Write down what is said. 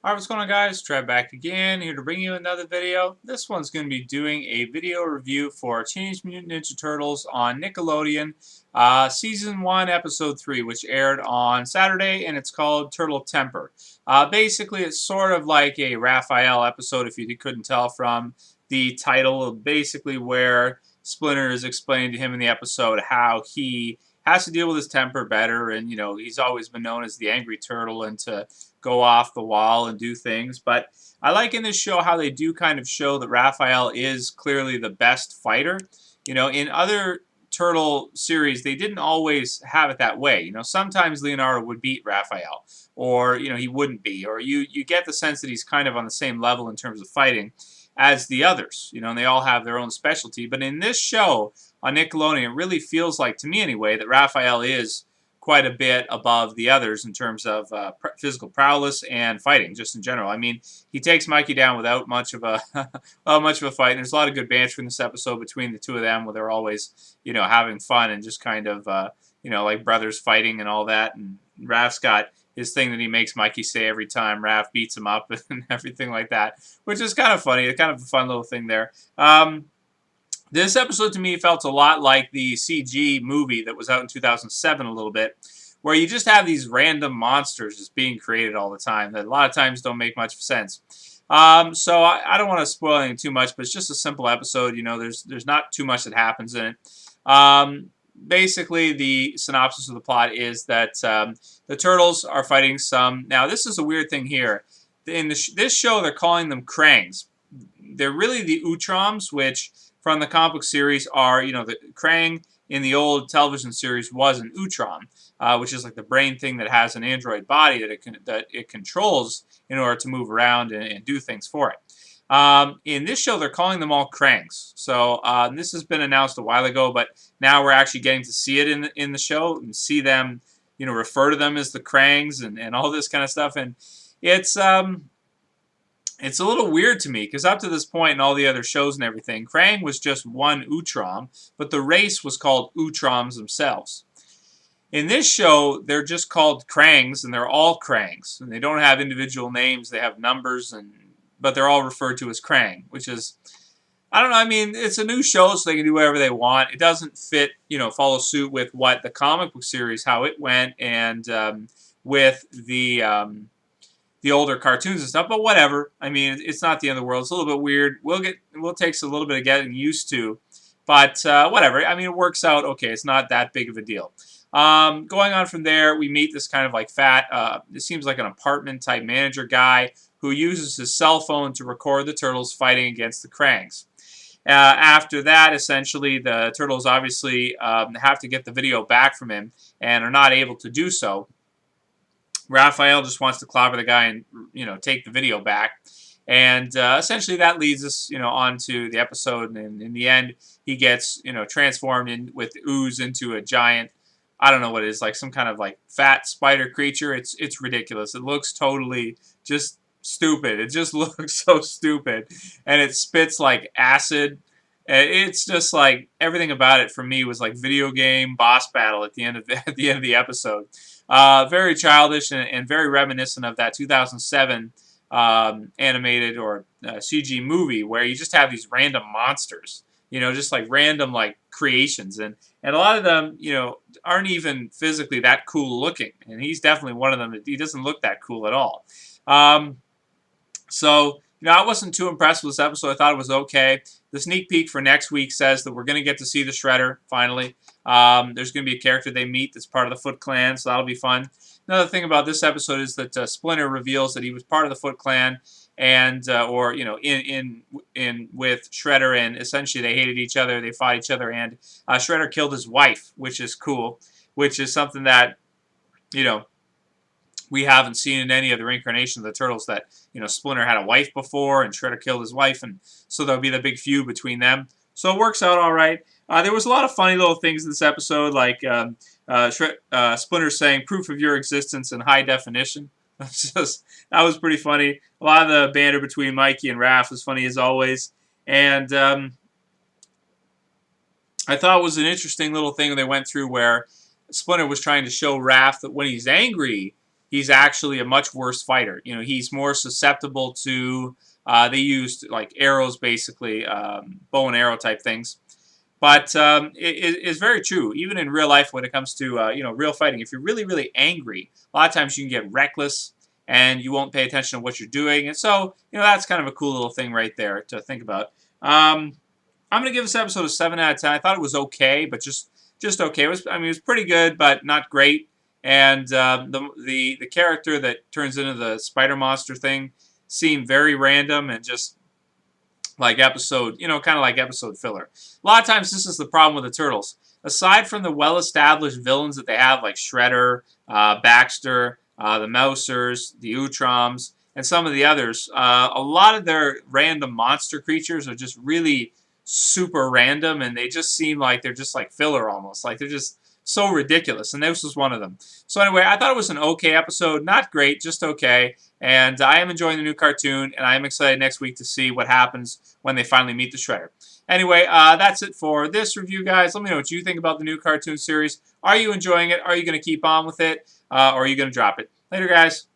Alright, what's going on, guys? Trev back again, here to bring you another video. This one's going to be doing a video review for Teenage Mutant Ninja Turtles on Nickelodeon, Season 1, Episode 3, which aired on Saturday, and it's called Turtle Temper. Basically, it's sort of like a Raphael episode, if you couldn't tell from the title, basically where Splinter is explaining to him in the episode how he has to deal with his temper better, and he's always been known as the angry turtle and to go off the wall and do things. But I like in this show how they do kind of show that Raphael is clearly the best fighter. In other turtle series, they didn't always have it that way. Sometimes Leonardo would beat Raphael, or he wouldn't be, or you get the sense that he's kind of on the same level in terms of fighting as the others, and they all have their own specialty. But in this show on Nickelodeon, it really feels like, to me anyway, that Raphael is quite a bit above the others in terms of physical prowess and fighting, just in general. I mean, he takes Mikey down without much of a fight. And there's a lot of good banter in this episode between the two of them, where they're always, having fun and just kind of, like brothers fighting and all that. And Raph's got his thing that he makes Mikey say every time Raph beats him up and everything like that, which is kind of funny. It's kind of a fun little thing there. This episode to me felt a lot like the CG movie that was out in 2007 a little bit, where you just have these random monsters just being created all the time that a lot of times don't make much sense. So I don't want to spoil anything too much, but it's just a simple episode. There's not too much that happens in it. Basically, the synopsis of the plot is that the Turtles are fighting some... Now, this is a weird thing here. In this show, they're calling them Krangs. They're really the Utroms, which from the comic book series are, the Krang in the old television series was an Utrom, which is like the brain thing that has an android body that it controls in order to move around and do things for it. In this show, they're calling them all Krangs. So this has been announced a while ago, but now we're actually getting to see it in the show and see them, refer to them as the Krangs and all this kind of stuff. And it's a little weird to me, because up to this point in all the other shows and everything, Krang was just one Utrom, but the race was called Utroms themselves. In this show, they're just called Krangs, and they're all Krangs. And they don't have individual names, they have numbers, but they're all referred to as Krang, which is, I don't know, I mean, it's a new show, so they can do whatever they want. It doesn't fit, follow suit with what the comic book series, how it went, and with the older cartoons and stuff, but whatever. I mean, it's not the end of the world. It's a little bit weird. We'll take a little bit of getting used to, but whatever. I mean, it works out okay. It's not that big of a deal. Going on from there, we meet this kind of like fat, it seems like an apartment type manager guy who uses his cell phone to record the Turtles fighting against the Krangs. After that, essentially, the Turtles obviously have to get the video back from him and are not able to do so. Raphael just wants to clobber the guy and, take the video back. And essentially that leads us, onto the episode. And in the end, he gets, transformed with ooze into a giant, I don't know what it is, like some kind of like fat spider creature. It's ridiculous. It looks totally just stupid. It just looks so stupid. And it spits like acid. It's just like everything about it for me was like video game boss battle at the end of the episode. Very childish and very reminiscent of that 2007 animated or CG movie where you just have these random monsters, just like random like creations, and a lot of them, aren't even physically that cool looking, and he's definitely one of them. He doesn't look that cool at all. So I wasn't too impressed with this episode. I thought it was okay. The sneak peek for next week says that we're going to get to see the Shredder, finally. There's going to be a character they meet that's part of the Foot Clan, so that'll be fun. Another thing about this episode is that Splinter reveals that he was part of the Foot Clan, and in with Shredder, and essentially they hated each other, they fought each other, and Shredder killed his wife, which is cool, which is something that, we haven't seen in any of the reincarnations of the Turtles, that, Splinter had a wife before and Shredder killed his wife, and so there'll be the big feud between them. So it works out all right. There was a lot of funny little things in this episode, like Splinter saying proof of your existence in high definition. That was pretty funny. A lot of the banter between Mikey and Raph was funny as always. And I thought it was an interesting little thing they went through where Splinter was trying to show Raph that when he's angry, he's actually a much worse fighter. You know, he's more susceptible to, they used like arrows, basically, bow and arrow type things. But it's very true, even in real life when it comes to, you know, real fighting. If you're really, really angry, a lot of times you can get reckless and you won't pay attention to what you're doing. And so, you know, that's kind of a cool little thing right there to think about. I'm going to give this episode a 7 out of 10. I thought it was okay, but just okay. It was, I mean, it was pretty good, but not great. And the character that turns into the spider monster thing seemed very random and just like episode, you know, kind of like episode filler. A lot of times this is the problem with the Turtles. Aside from the well-established villains that they have, like Shredder, Baxter, the Mousers, the Utroms, and some of the others, a lot of their random monster creatures are just really super random, and they just seem like they're just like filler almost. Like they're just so ridiculous, and this was one of them. So anyway, I thought it was an okay episode. Not great, just okay. And I am enjoying the new cartoon, and I am excited next week to see what happens when they finally meet the Shredder. Anyway, that's it for this review, guys. Let me know what you think about the new cartoon series. Are you enjoying it? Are you going to keep on with it? Or are you going to drop it? Later, guys.